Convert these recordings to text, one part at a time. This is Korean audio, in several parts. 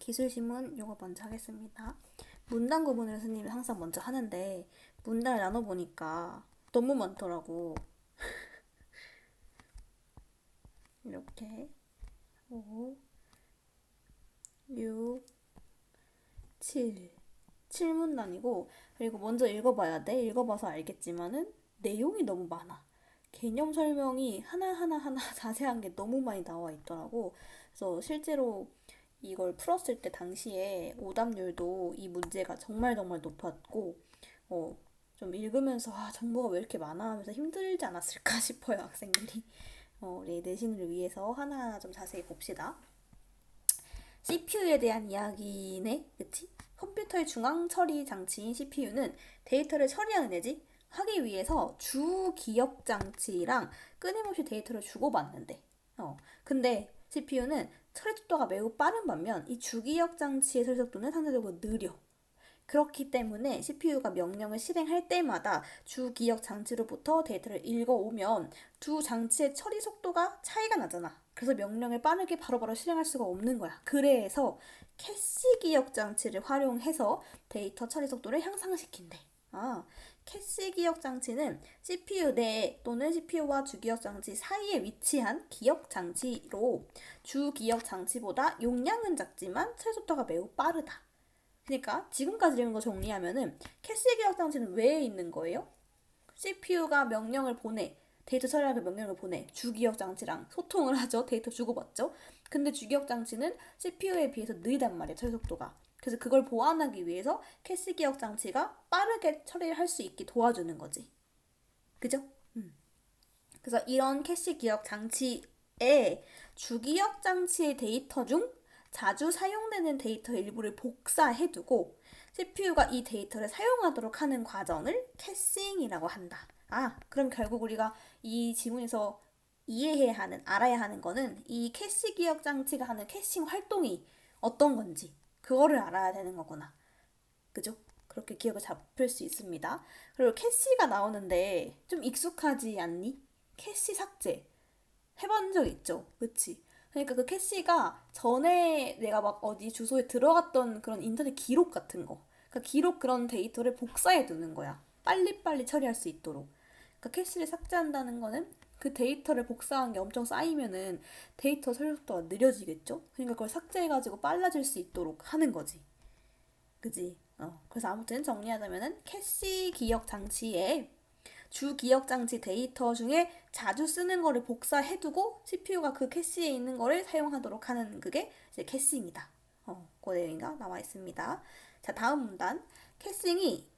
기술신문 요거 먼저 하겠습니다. 문단 구분을 선생님이 항상 먼저 하는데 문단을 나눠보니까 너무 많더라고. 이렇게 5, 6, 7 7문단이고, 그리고 먼저 읽어봐야 돼. 읽어봐서 알겠지만은 내용이 너무 많아. 개념 설명이 하나하나 자세한 게 너무 많이 나와 있더라고. 그래서 실제로 이걸 풀었을 때 당시에 오답률도 이 문제가 정말 높았고, 어, 좀 읽으면서 정보가 왜 이렇게 많아 하면서 힘들지 않았을까 싶어요, 학생들이. 우리 내신을 위해서 하나하나 좀 자세히 봅시다. CPU에 대한 이야기네, 그치? 컴퓨터의 중앙 처리 장치인 CPU는 데이터를 처리하는 애지? 하기 위해서 주 기억 장치랑 끊임없이 데이터를 주고받는데. 근데 CPU는 처리 속도가 매우 빠른 반면 이 주기억 장치의 처리 속도는 상대적으로 느려. 그렇기 때문에 CPU가 명령을 실행할 때마다 주기억 장치로부터 데이터를 읽어오면 두 장치의 처리 속도가 차이가 나잖아. 그래서 명령을 빠르게 바로바로 실행할 수가 없는 거야. 그래서 캐시 기억 장치를 활용해서 데이터 처리 속도를 향상시킨대. 캐시 기억 장치는 CPU 내 또는 CPU와 주기억 장치 사이에 위치한 기억 장치로 주기억 장치보다 용량은 작지만 처리 속도가 매우 빠르다. 그러니까 지금까지 읽은 거 정리하면은 캐시 기억 장치는 왜 있는 거예요? CPU가 명령을 보내. 데이터 처리하는 명령을 보내. 주기억 장치랑 소통을 하죠. 데이터 주고받죠. 근데 주기억 장치는 CPU에 비해서 느리단 말이에요. 처리 속도가. 그래서 그걸 보완하기 위해서 캐시 기억 장치가 빠르게 처리를 할 수 있게 도와주는 거지. 그죠? 그래서 이런 캐시 기억 장치에 주기억 장치의 데이터 중 자주 사용되는 데이터 일부를 복사해두고 CPU가 이 데이터를 사용하도록 하는 과정을 캐싱이라고 한다. 그럼 결국 우리가 이 지문에서 이해해야 하는, 알아야 하는 거는 이 캐시 기억 장치가 하는 캐싱 활동이 어떤 건지 그거를 알아야 되는 거구나. 그죠? 그렇게 기억을 잡을 수 있습니다. 그리고 캐시가 나오는데 좀 익숙하지 않니? 캐시 삭제 해본 적 있죠? 그치? 그러니까 그 캐시가 전에 내가 막 어디 주소에 들어갔던 그런 인터넷 기록 같은 거, 그러니까 기록 그런 데이터를 복사해 두는 거야. 빨리빨리 처리할 수 있도록. 그러니까 캐시를 삭제한다는 거는 그 데이터를 복사한 게 엄청 쌓이면은 데이터 처리 속도가 느려지겠죠? 그러니까 그걸 삭제해가지고 빨라질 수 있도록 하는 거지. 그지? 그래서 아무튼 정리하자면은 캐시 기억 장치에 주 기억 장치 데이터 중에 자주 쓰는 거를 복사해두고 CPU가 그 캐시에 있는 거를 사용하도록 하는 그게 이제 캐싱이다. 그 내용이 나와 있습니다. 자, 다음 문단. 캐싱이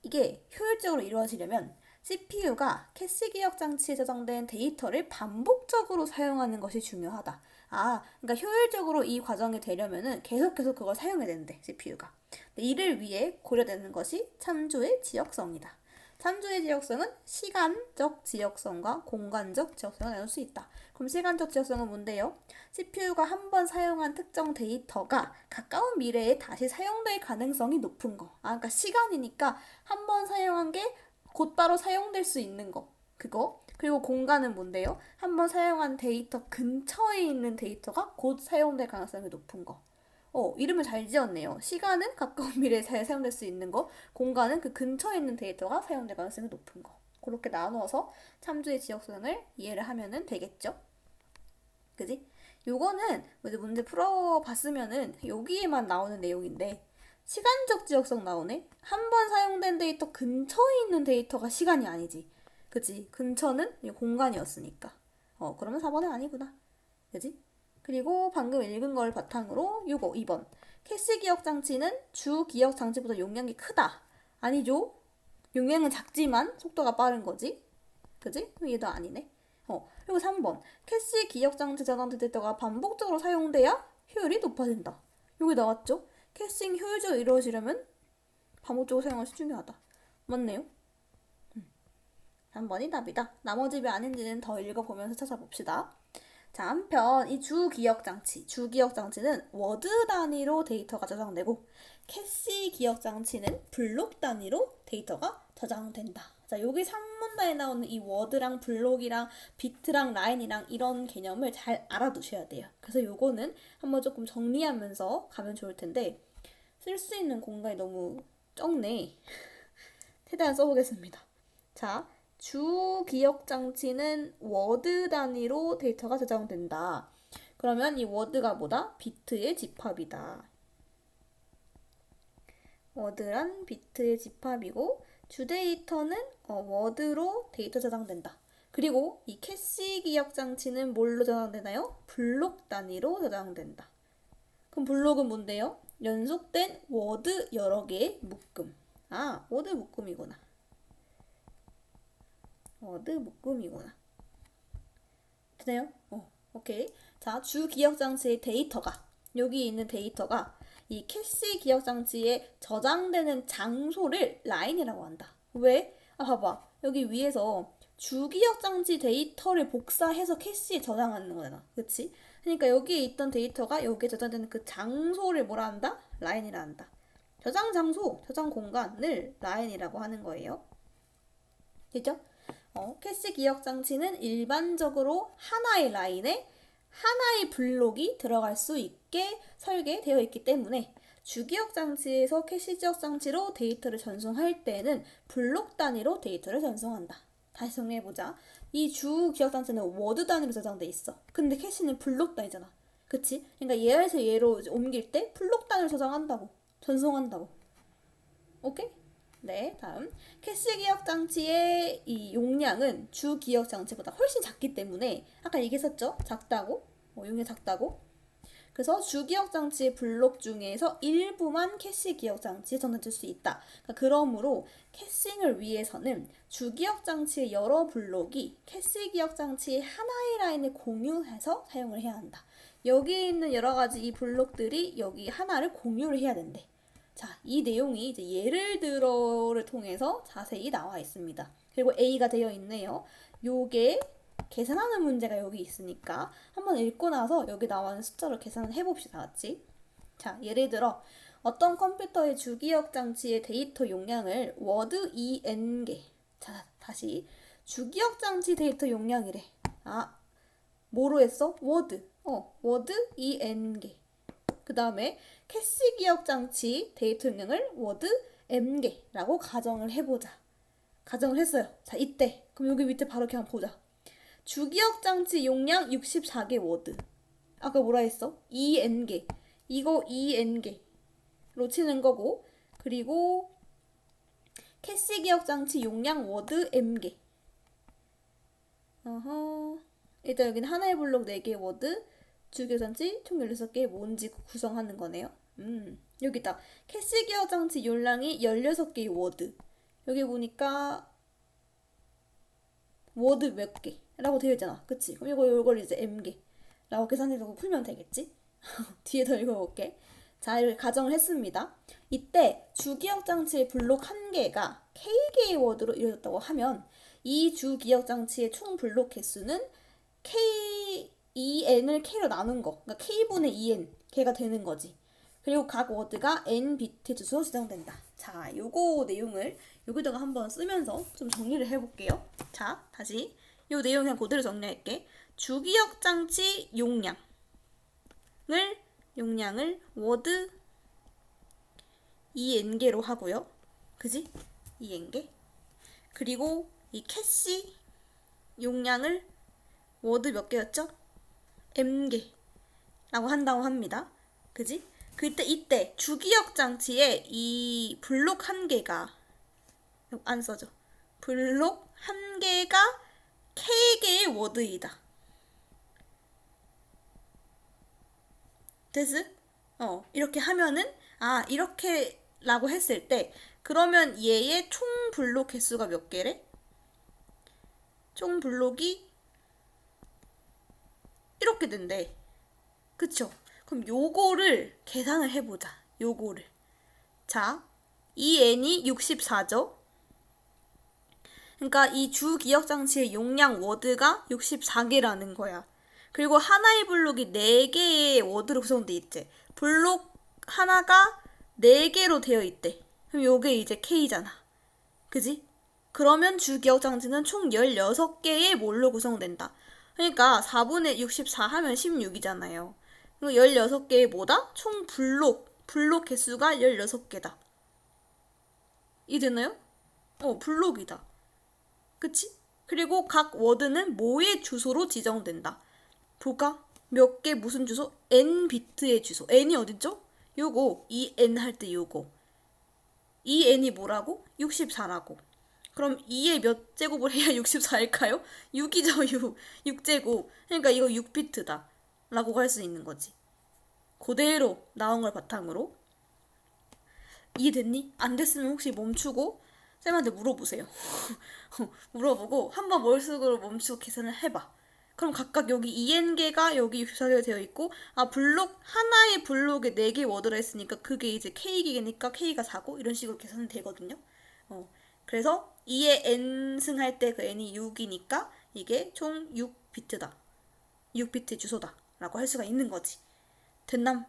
이게 효율적으로 이루어지려면 CPU가 캐시 기억 장치에 저장된 데이터를 반복적으로 사용하는 것이 중요하다. 그러니까 효율적으로 이 과정이 되려면은 계속해서 그걸 사용해야 되는데, CPU가. 이를 위해 고려되는 것이 참조의 지역성이다. 참조의 지역성은 시간적 지역성과 공간적 지역성을 나눌 수 있다. 그럼 시간적 지역성은 뭔데요? CPU가 한 번 사용한 특정 데이터가 가까운 미래에 다시 사용될 가능성이 높은 거. 그러니까 시간이니까 한 번 사용한 게 곧바로 사용될 수 있는 거. 그거. 그리고 공간은 뭔데요? 한 번 사용한 데이터 근처에 있는 데이터가 곧 사용될 가능성이 높은 거. 이름을 잘 지었네요. 시간은 가까운 미래에 잘 사용될 수 있는 거, 공간은 그 근처에 있는 데이터가 사용될 가능성이 높은 거. 그렇게 나누어서 참조의 지역성을 이해를 하면 되겠죠? 그지? 요거는 문제 풀어봤으면은 여기에만 나오는 내용인데, 시간적 지역성 나오네? 한 번 사용된 데이터 근처에 있는 데이터가 시간이 아니지. 그치? 근처는 공간이었으니까. 그러면 4번은 아니구나. 그지? 그리고 방금 읽은 걸 바탕으로 요거 2번. 캐시 기억 장치는 주 기억 장치보다 용량이 크다. 아니죠? 용량은 작지만 속도가 빠른 거지. 그지? 얘도 아니네. 그리고 3번. 캐시 기억 장치 저장 데이터가 반복적으로 사용돼야 효율이 높아진다. 여기 나왔죠? 캐싱 효율적으로 이루어지려면 반복적으로 사용하는 것이 중요하다. 맞네요? 3번이 답이다. 나머지 왜 아닌지는 더 읽어보면서 찾아봅시다. 자, 한편 이 주기억 장치는 워드 단위로 데이터가 저장되고 캐시 기억 장치는 블록 단위로 데이터가 저장된다. 자, 여기 7문단에 나오는 이 워드랑 블록이랑 비트랑 라인이랑 이런 개념을 잘 알아두셔야 돼요. 그래서 요거는 한번 조금 정리하면서 가면 좋을 텐데 쓸 수 있는 공간이 너무 적네. 최대한 써보겠습니다. 자, 주 기억 장치는 워드 단위로 데이터가 저장된다. 그러면 이 워드가 뭐다? 비트의 집합이다. 워드란 비트의 집합이고 주 데이터는 워드로 데이터 저장된다. 그리고 이 캐시 기억 장치는 뭘로 저장되나요? 블록 단위로 저장된다. 그럼 블록은 뭔데요? 연속된 워드 여러 개의 묶음. 아, 워드 묶음이구나. 워드 묶음이구나. 되나요? 오케이. 자, 주 기억 장치의 데이터가 여기 있는 데이터가 이 캐시 기억 장치에 저장되는 장소를 라인이라고 한다. 왜? 봐봐. 여기 위에서 주 기억 장치 데이터를 복사해서 캐시에 저장하는 거잖아. 그치? 그러니까 여기에 있던 데이터가 여기에 저장되는 그 장소를 뭐라 한다? 라인이라 한다. 저장 장소, 저장 공간을 라인이라고 하는 거예요. 됐죠? 캐시 기억 장치는 일반적으로 하나의 라인에 하나의 블록이 들어갈 수 있게 설계되어 있기 때문에 주기억 장치에서 캐시 기억 장치로 데이터를 전송할 때는 블록 단위로 데이터를 전송한다. 다시 정리해보자. 이 주 기억 장치는 워드 단위로 저장돼 있어. 근데 캐시는 블록 단위잖아. 그치? 그러니까 얘에서 얘로 옮길 때 블록 단위로 저장한다고. 전송한다고. 오케이? 네, 다음. 캐시 기억 장치의 이 용량은 주 기억 장치보다 훨씬 작기 때문에 아까 얘기했었죠? 작다고? 용량이 작다고? 그래서 주 기억 장치의 블록 중에서 일부만 캐시 기억 장치에 전달될 수 있다. 그러므로 캐싱을 위해서는 주 기억 장치의 여러 블록이 캐시 기억 장치의 하나의 라인을 공유해서 사용을 해야 한다. 여기 있는 여러 가지 이 블록들이 여기 하나를 공유를 해야 된대. 자, 이 내용이 이제 예를 들어를 통해서 자세히 나와 있습니다. 그리고 A가 되어 있네요. 요게 계산하는 문제가 여기 있으니까 한번 읽고 나서 여기 나와있는 숫자로 계산을 해봅시다. 맞지? 자, 예를 들어 어떤 컴퓨터의 주기억 장치의 데이터 용량을 워드 EN개. 자, 다시 주기억 장치 데이터 용량이래. 뭐로 했어? 워드. 워드 EN개. 그 다음에 캐시 기억 장치 데이터 용량을 워드 m개라고 가정을 해보자. 가정을 했어요. 자, 이때 그럼 여기 밑에 바로 그냥 보자. 주기억 장치 용량 64개 워드. 아까 뭐라 했어? 2n개. 이거 2n개로 치는 거고, 그리고 캐시 기억 장치 용량 워드 m개. 일단 여기는 하나의 블록 4개 워드, 주기억 장치 총 16개의 뭔지 구성하는 거네요. 여기 있다. 캐시 기억 장치 용량이 16개의 워드. 여기 보니까 워드 몇 개라고 되어 있잖아. 그치? 그럼 이걸 이제 m개라고 계산해서 풀면 되겠지? 뒤에 더 읽어볼게. 자, 이렇게 가정을 했습니다. 이때 주기억 장치의 블록 1개가 k개의 워드로 이루어졌다고 하면 이 주기억 장치의 총 블록 개수는 k 2n을 k로 나눈 거, 그러니까 k분의 2n 개가 되는 거지. 그리고 각 워드가 n 비트 주소로 저장된다. 자, 요거 내용을 여기다가 한번 쓰면서 좀 정리를 해볼게요. 자, 다시 요 내용 그냥 그대로 정리할게. 주기억 장치 용량을 워드 2n개로 하고요. 그지? 2n개. 그리고 이 캐시 용량을 워드 몇 개였죠? m개라고 한다고 합니다. 그지? 이때 주기억 장치에 이 블록 1개가 안 써져. 블록 1개가 k개의 워드이다. 됐어? 이렇게 하면은 이렇게 라고 했을 때 그러면 얘의 총 블록 개수가 몇 개래? 총 블록이 이렇게 된대. 그쵸? 그럼 요거를 계산을 해보자. 요거를. 자, 이 n이 64죠? 그러니까 이 주기억 장치의 용량 워드가 64개라는 거야. 그리고 하나의 블록이 4개의 워드로 구성되어 있지. 블록 하나가 4개로 되어 있대. 그럼 요게 이제 K잖아. 그지? 그러면 주기억장치는 총 16개의 몰로 구성된다. 그러니까 4분의 64 하면 16이잖아요. 16개의 뭐다? 총 블록 개수가 16개다. 이해되나요? 블록이다. 그치? 그리고 각 워드는 뭐의 주소로 지정된다. 볼까? 몇 개 무슨 주소? n 비트의 주소. n이 어딨죠? 요거, 이 n 할 때 요거. 이 n이 뭐라고? 64라고. 그럼 2의 몇 제곱을 해야 64일까요? 6이죠, 6. 6제곱. 그러니까 이거 6비트다. 라고 할 수 있는 거지. 그대로 나온 걸 바탕으로. 이해됐니? 안 됐으면 혹시 멈추고 쌤한테 물어보세요. 물어보고 한번 머릿속으로 멈추고 계산을 해봐. 그럼 각각 여기 EN개가 여기 64개가 되어 있고, 하나의 블록에 4개 워드라 했으니까 그게 이제 K개니까 K가 4고 이런 식으로 계산이 되거든요. 그래서 2의 N승 할 때 그 N이 6이니까 이게 총 6비트다. 6비트 주소다. 라고 할 수가 있는 거지. 됐남?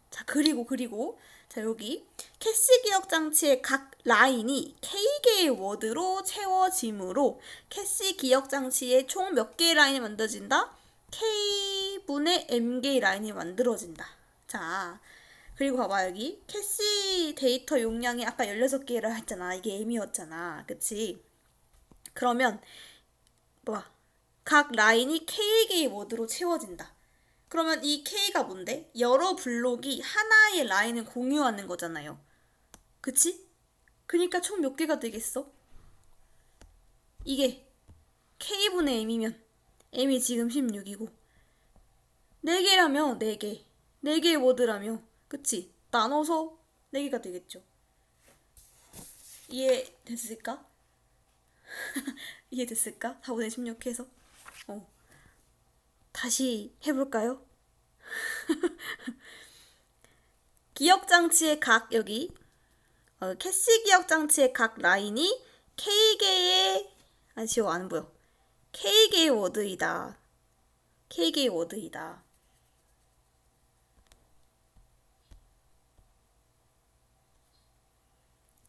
자, 그리고 자, 여기 캐시 기억 장치의 각 라인이 K개의 워드로 채워지므로 캐시 기억 장치의 총 몇 개의 라인이 만들어진다? K분의 M개의 라인이 만들어진다. 자, 그리고 봐봐, 여기 캐시 데이터 용량이 아까 16개라 했잖아. 이게 M이었잖아. 그치? 그러면 각 라인이 K개의 워드로 채워진다. 그러면 이 K가 뭔데? 여러 블록이 하나의 라인을 공유하는 거잖아요. 그치? 그러니까 총 몇 개가 되겠어? 이게 K분의 M이면 M이 지금 16이고 4개라며 4개. 4개의 워드라며. 그치? 나눠서 4개가 되겠죠. 이해됐을까? 이해됐을까? 4분의 16 해서. 다시 해볼까요? 기억장치의 각 여기 캐시 기억장치의 각 라인이 K개의 지워 안 보여. K개의 워드이다. K개의 워드이다.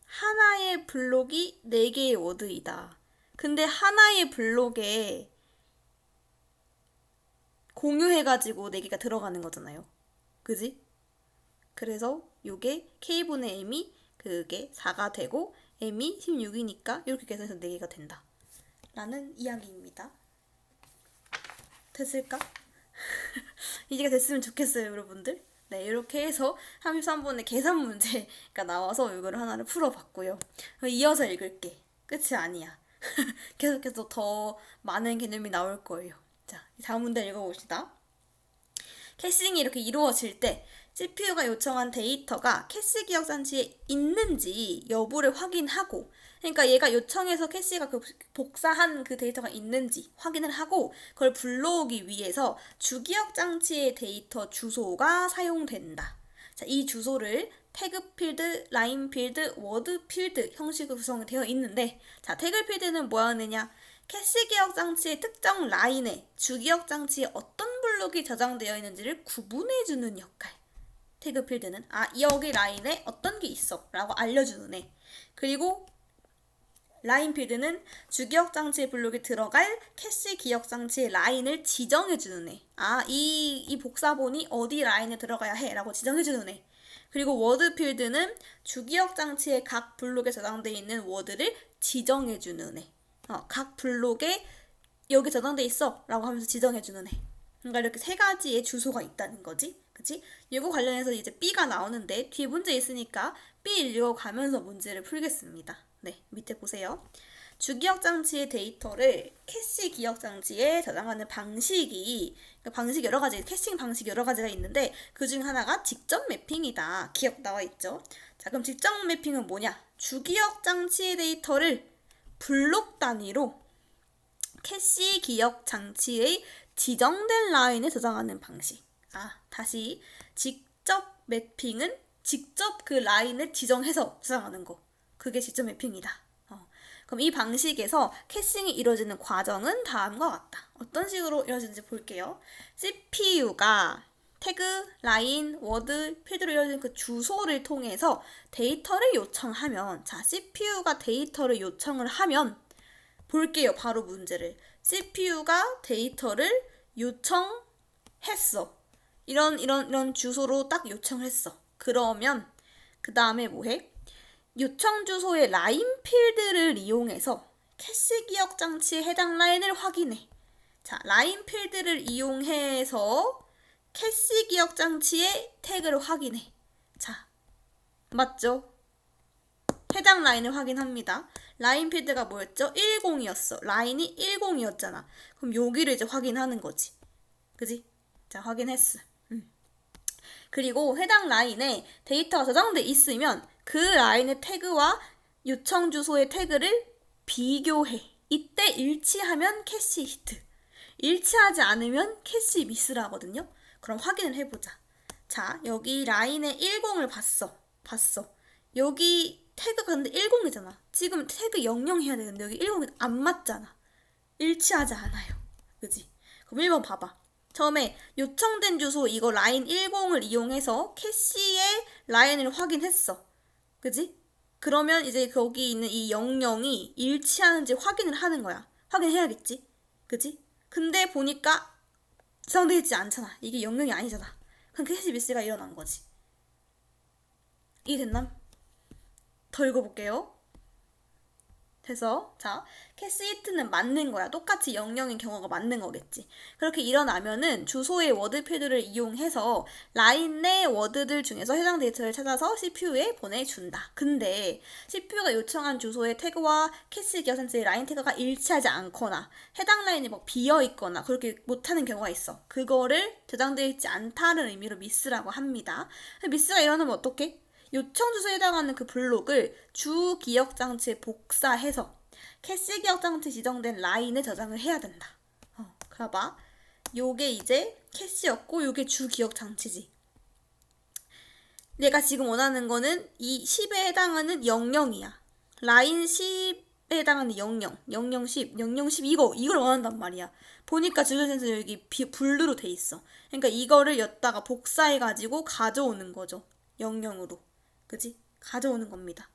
하나의 블록이 4개의 워드이다. 근데 하나의 블록에 공유해가지고 4개가 들어가는 거잖아요. 그지? 그래서 요게 K분의 M이 그게 4가 되고 M이 16이니까 이렇게 계산해서 4개가 된다. 라는 이야기입니다. 됐을까? 이해가 됐으면 좋겠어요, 여러분들. 네, 이렇게 해서 33번의 계산 문제가 나와서 이거를 하나를 풀어봤고요. 이어서 읽을게. 끝이 아니야. 계속해서 더 많은 개념이 나올 거예요. 자, 다음 문제 읽어봅시다. 캐싱이 이렇게 이루어질 때 CPU가 요청한 데이터가 캐시 기억 장치에 있는지 여부를 확인하고, 그러니까 얘가 요청해서 캐시가 복사한 그 데이터가 있는지 확인을 하고 그걸 불러오기 위해서 주기억 장치의 데이터 주소가 사용된다. 자, 이 주소를 태그 필드, 라인 필드, 워드 필드 형식으로 구성되어 있는데, 자, 태그 필드는 뭐 하느냐? 캐시 기억 장치의 특정 라인에 주기억 장치에 어떤 블록이 저장되어 있는지를 구분해주는 역할. 태그 필드는 여기 라인에 어떤 게 있어 라고 알려주는 애. 그리고 라인 필드는 주기억 장치의 블록에 들어갈 캐시 기억 장치의 라인을 지정해주는 애. 이 복사본이 어디 라인에 들어가야 해 라고 지정해주는 애. 그리고 워드 필드는 주기억 장치의 각 블록에 저장되어 있는 워드를 지정해주는 애. 각 블록에 여기 저장돼 있어 라고 하면서 지정해주는 애. 그러니까 이렇게 3가지의 주소가 있다는 거지. 그치? 이거 관련해서 이제 B가 나오는데 뒤에 문제 있으니까 B 읽어가면서 문제를 풀겠습니다. 네, 밑에 보세요. 주기억 장치의 데이터를 캐시 기억 장치에 저장하는 방식이, 방식 여러 가지, 캐싱 방식 여러 가지가 있는데 그 중 하나가 직접 매핑이다. 기억 나와 있죠? 자, 그럼 직접 매핑은 뭐냐? 주기억 장치의 데이터를 블록 단위로 캐시 기억 장치의 지정된 라인에 저장하는 방식. 다시 직접 매핑은 직접 그 라인을 지정해서 저장하는 거. 그게 직접 매핑이다. 그럼 이 방식에서 캐싱이 이루어지는 과정은 다음과 같다. 어떤 식으로 이루어지는지 볼게요. CPU가 태그, 라인, 워드, 필드로 이루어진 그 주소를 통해서 데이터를 요청하면, 자, CPU가 데이터를 요청을 하면, 볼게요, 바로 문제를. CPU가 데이터를 요청했어. 이런 주소로 딱 요청을 했어. 그러면 그 다음에 뭐해? 요청 주소의 라인 필드를 이용해서 캐시 기억 장치에 해당 라인을 확인해. 자, 라인 필드를 이용해서 캐시 기억 장치의 태그를 확인해. 자, 맞죠? 해당 라인을 확인합니다. 라인 필드가 뭐였죠? 10이었어. 라인이 10이었잖아. 그럼 여기를 이제 확인하는 거지. 그지? 자, 확인했어. 그리고 해당 라인에 데이터가 저장돼 있으면 그 라인의 태그와 요청 주소의 태그를 비교해. 이때 일치하면 캐시 히트. 일치하지 않으면 캐시 미스라거든요. 그럼 확인을 해보자. 자, 여기 라인에 10을 봤어. 여기 태그가 근데 10이잖아. 지금 태그 00 해야 되는데 여기 10이 안 맞잖아. 일치하지 않아요. 그지? 그럼 1번 봐봐. 처음에 요청된 주소 이거 라인 10을 이용해서 캐시의 라인을 확인했어. 그지? 그러면 이제 거기 있는 이 00이 일치하는지 확인을 하는 거야. 확인해야겠지? 그지? 근데 보니까 저장되어 있지 않잖아. 이게 00이 아니잖아. 그럼 캐시 미스가 일어난 거지. 이해됐나? 더 읽어볼게요. 돼서 자, 캐시 히트는 맞는 거야. 똑같이 00인 경우가 맞는 거겠지. 그렇게 일어나면은 주소의 워드 필드를 이용해서 라인 내 워드들 중에서 해당 데이터를 찾아서 CPU에 보내준다. 근데 CPU가 요청한 주소의 태그와 캐시 기억 장치의 라인 태그가 일치하지 않거나 해당 라인이 막 비어있거나 그렇게 못하는 경우가 있어. 그거를 저장되어 있지 않다는 의미로 미스라고 합니다. 미스가 일어나면 어떡해? 요청 주소에 해당하는 그 블록을 주 기억 장치에 복사해서 캐시 기억 장치 지정된 라인에 저장을 해야 된다. 그래봐. 요게 이제 캐시였고 요게 주 기억 장치지. 내가 지금 원하는 거는 이 10에 해당하는 00이야. 라인 10에 해당하는 00, 00, 10, 00, 10 이걸 원한단 말이야. 보니까 주소센서 여기 블루로 돼 있어. 그러니까 이거를 였다가 복사해가지고 가져오는 거죠. 00으로. 그지? 가져오는 겁니다.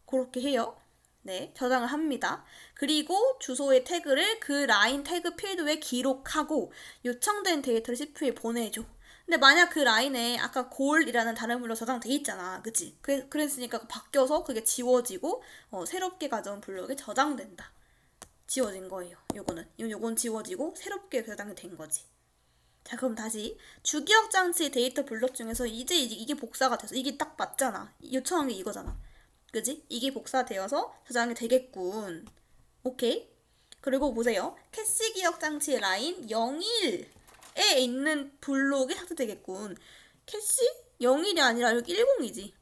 그렇게 해요. 네, 저장을 합니다. 그리고 주소의 태그를 그 라인 태그 필드에 기록하고 요청된 데이터를 CPU에 보내줘. 근데 만약 그 라인에 아까 골이라는 다른 블록 저장돼 있잖아. 그치? 그랬으니까 바뀌어서 그게 지워지고 새롭게 가져온 블록에 저장된다. 지워진 거예요. 요건 지워지고 새롭게 저장이 된 거지. 자, 그럼 다시 주기억 장치 데이터 블록 중에서 이제 이게 복사가 돼서 이게 딱 맞잖아. 요청한 게 이거잖아. 그지? 이게 복사되어서 저장이 되겠군. 오케이? 그리고 보세요. 캐시 기억 장치 라인 01에 있는 블록이 삭제되겠군. 캐시 01이 아니라 여기 10이지.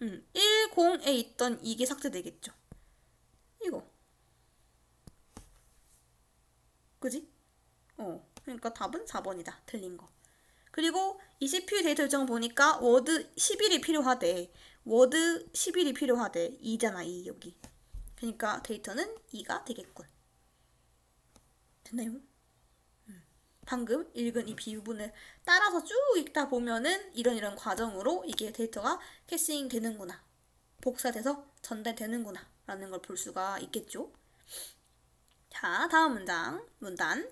10에 있던 이게 삭제되겠죠. 이거. 그지? 그러니까 답은 4번이다. 틀린 거. 그리고 이 CPU 데이터 요청 보니까 워드 11이 필요하대. 워드 11이 필요하대. 2잖아, 2 여기. 그러니까 데이터는 2가 되겠군. 됐나요? 방금 읽은 이 비부분을 따라서 쭉 읽다 보면은 이런 과정으로 이게 데이터가 캐싱 되는구나. 복사돼서 전달되는구나. 라는 걸 볼 수가 있겠죠. 자, 다음 문단.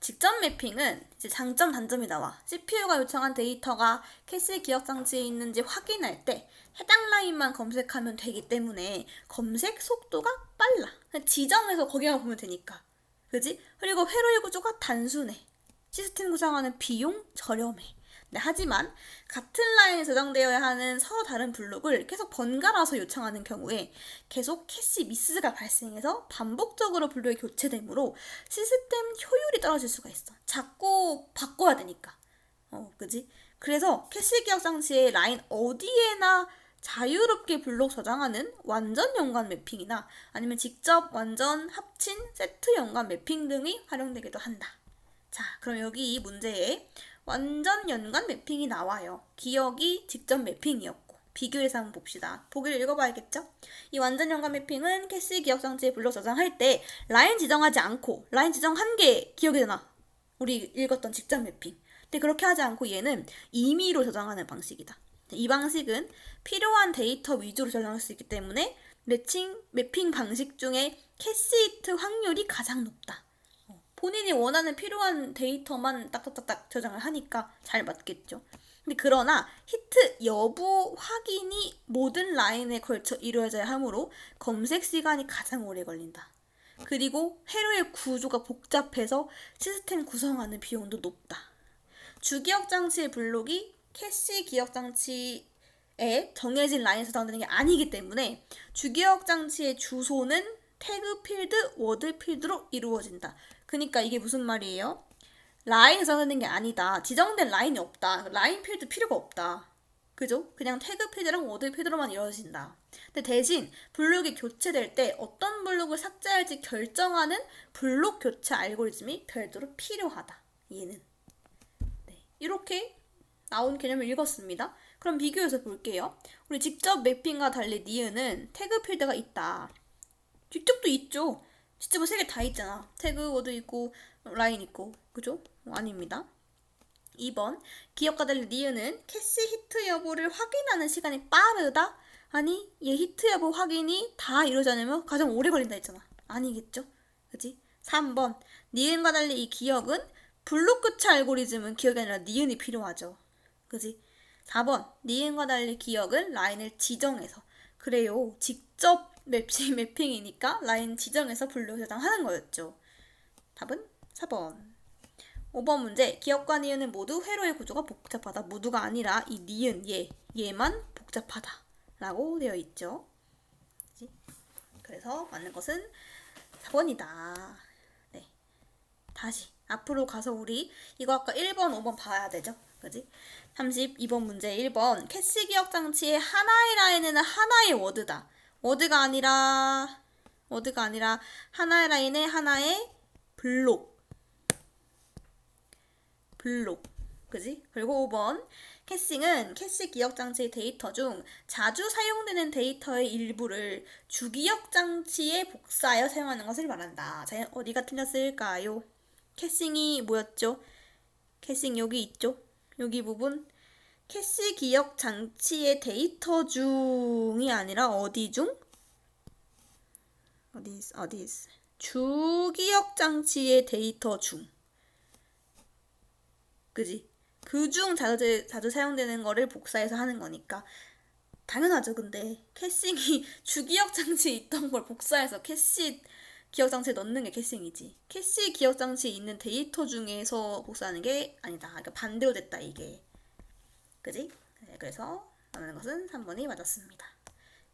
직접 매핑은 이제 장점, 단점이 나와. CPU가 요청한 데이터가 캐시 기억 장치에 있는지 확인할 때 해당 라인만 검색하면 되기 때문에 검색 속도가 빨라. 그냥 지정해서 거기만 보면 되니까. 그지? 그리고 회로의 구조가 단순해. 시스템 구성하는 비용 저렴해. 네, 하지만 같은 라인에 저장되어야 하는 서로 다른 블록을 계속 번갈아서 요청하는 경우에 계속 캐시 미스가 발생해서 반복적으로 블록이 교체되므로 시스템 효율이 떨어질 수가 있어. 자꾸 바꿔야 되니까. 그지? 그래서 캐시 기억 장치의 라인 어디에나 자유롭게 블록 저장하는 완전 연관 매핑이나 아니면 직접 완전 합친 세트 연관 매핑 등이 활용되기도 한다. 자, 그럼 여기 이 문제에 완전 연관 매핑이 나와요. 기억이 직접 매핑이었고 비교해서 한번 봅시다. 보기를 읽어봐야겠죠? 이 완전 연관 매핑은 캐시 기억 장치에 블록 저장할 때 라인 지정하지 않고 라인 지정한 게 기억이 되나? 우리 읽었던 직접 매핑. 근데 그렇게 하지 않고 얘는 임의로 저장하는 방식이다. 이 방식은 필요한 데이터 위주로 저장할 수 있기 때문에 매핑 방식 중에 캐시 히트 확률이 가장 높다. 본인이 원하는 필요한 데이터만 딱딱딱딱 저장을 하니까 잘 맞겠죠. 근데 그러나 히트 여부 확인이 모든 라인에 걸쳐 이루어져야 하므로 검색 시간이 가장 오래 걸린다. 그리고 회로의 구조가 복잡해서 시스템 구성하는 비용도 높다. 주기억 장치의 블록이 캐시 기억 장치에 정해진 라인에 저장되는 게 아니기 때문에 주기억 장치의 주소는 태그 필드, 워드 필드로 이루어진다. 그러니까 이게 무슨 말이에요? 라인에 저장되는 게 아니다. 지정된 라인이 없다. 라인 필드 필요가 없다. 그죠? 그냥 태그 필드랑 워드 필드로만 이루어진다. 근데 대신 블록이 교체될 때 어떤 블록을 삭제할지 결정하는 블록 교체 알고리즘이 별도로 필요하다. 얘는. 네, 이렇게 나온 개념을 읽었습니다. 그럼 비교해서 볼게요. 우리 직접 매핑과 달리 니은은 태그 필드가 있다. 뒤쪽도 있죠. 진짜 뭐 세 개 다 있잖아. 태그, 워드 있고 라인 있고. 그죠? 아닙니다. 2번 기억과 달리 니은은 캐시 히트 여부를 확인하는 시간이 빠르다? 아니 얘 히트 여부 확인이 다 이루어지지 않으면 가장 오래 걸린다 했잖아. 아니겠죠? 그치? 3번 니은과 달리 이 기억은 블록 교체 알고리즘은 기억이 아니라 니은이 필요하죠. 그치? 4번 니은과 달리 기억은 라인을 지정해서 그래요. 직접 매핑이니까 라인 지정해서 블록 저장하는 거였죠. 답은 4번. 5번 문제. 기억과 니은은 모두 회로의 구조가 복잡하다. 모두가 아니라 이 니은, 얘만 복잡하다. 라고 되어 있죠. 그래서 맞는 것은 4번이다. 네. 다시 앞으로 가서 우리 이거 아까 1번, 5번 봐야 되죠. 그지? 32번 문제 1번. 캐시 기억 장치의 하나의 라인에는 하나의 워드다. 워드가 아니라 하나의 라인에 하나의 블록. 그지? 그리고 5번 캐싱은 캐시 기억 장치의 데이터 중 자주 사용되는 데이터의 일부를 주기억 장치에 복사하여 사용하는 것을 말한다. 자, 어디가 틀렸을까요? 캐싱이 뭐였죠? 캐싱 여기 있죠? 여기 부분 캐시 기억 장치의 데이터 중이 아니라 어디 중? 어디 있어? 주기억 장치의 데이터 중. 그지? 그중 자주 사용되는 거를 복사해서 하는 거니까 당연하죠. 근데 캐싱이 주기억 장치에 있던 걸 복사해서 캐시 기억 장치에 넣는 게 캐싱이지. 캐시 기억 장치에 있는 데이터 중에서 복사하는 게 아니다. 그러니까 반대로 됐다 이게. 그지? 네, 그래서 맞는 것은 3번이 맞았습니다.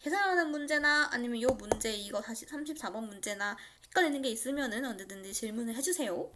계산하는 문제나 아니면 요 문제 이거 34번 문제나 헷갈리는 게 있으면은 언제든지 질문을 해주세요.